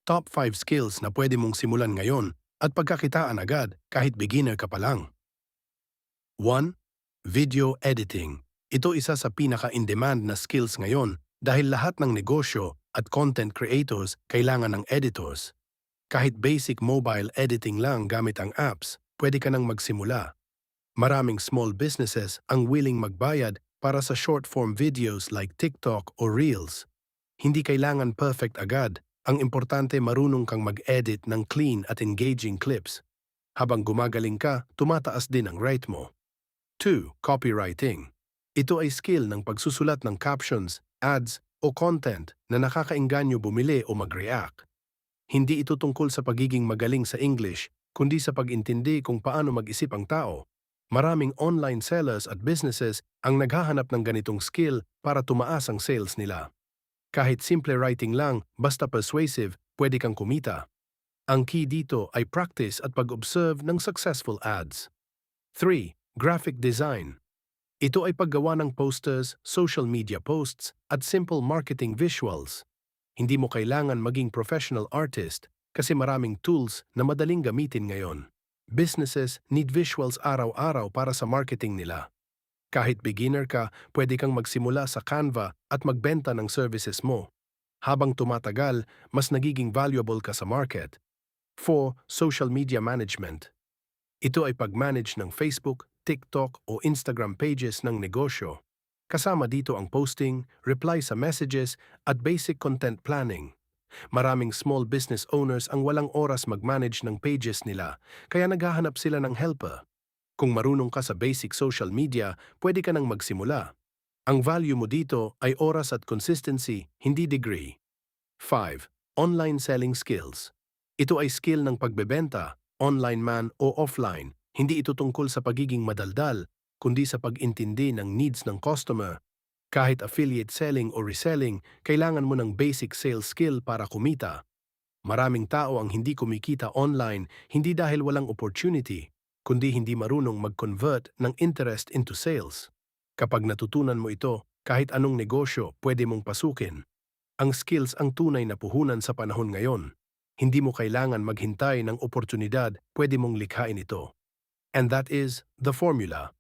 Top 5 skills na pwede mong simulan ngayon at pagkakitaan agad kahit beginner ka pa lang. 1. Video editing. Ito isa sa pinaka-in-demand na skills ngayon dahil lahat ng negosyo at content creators kailangan ng editors. Kahit basic mobile editing lang gamit ang apps, pwede ka nang magsimula. Maraming small businesses ang willing magbayad para sa short-form videos like TikTok o Reels. Hindi kailangan perfect agad. Ang importante marunong kang mag-edit ng clean at engaging clips. Habang gumagaling ka, tumataas din ang rate mo. 2. Copywriting. Ito ay skill ng pagsusulat ng captions, ads, o content na nakakaengganyo bumili o mag-react. Hindi ito tungkol sa pagiging magaling sa English, kundi sa pag-intindi kung paano mag-isip ang tao. Maraming online sellers at businesses ang naghahanap ng ganitong skill para tumaas ang sales nila. Kahit simple writing lang, basta persuasive, pwede kang kumita. Ang key dito ay practice at pag-observe ng successful ads. 3. Graphic design. Ito ay paggawa ng posters, social media posts, at simple marketing visuals. Hindi mo kailangan maging professional artist kasi maraming tools na madaling gamitin ngayon. Businesses need visuals araw-araw para sa marketing nila. Kahit beginner ka, pwede kang magsimula sa Canva at magbenta ng services mo. Habang tumatagal, mas nagiging valuable ka sa market. 4. Social media management. Ito ay pag-manage ng Facebook, TikTok o Instagram pages ng negosyo. Kasama dito ang posting, reply sa messages at basic content planning. Maraming small business owners ang walang oras mag-manage ng pages nila, kaya naghahanap sila ng helper. Kung marunong ka sa basic social media, pwede ka nang magsimula. Ang value mo dito ay oras at consistency, hindi degree. 5. Online selling skills. Ito ay skill ng pagbebenta, online man o offline. Hindi ito tungkol sa pagiging madaldal, kundi sa pag-intindi ng needs ng customer. Kahit affiliate selling o reselling, kailangan mo ng basic sales skill para kumita. Maraming tao ang hindi kumikita online hindi dahil walang opportunity, kundi hindi marunong mag-convert ng interest into sales. Kapag natutunan mo ito, kahit anong negosyo pwede mong pasukin. Ang skills ang tunay na puhunan sa panahon ngayon. Hindi mo kailangan maghintay ng oportunidad, pwede mong likhain ito. And that is the formula.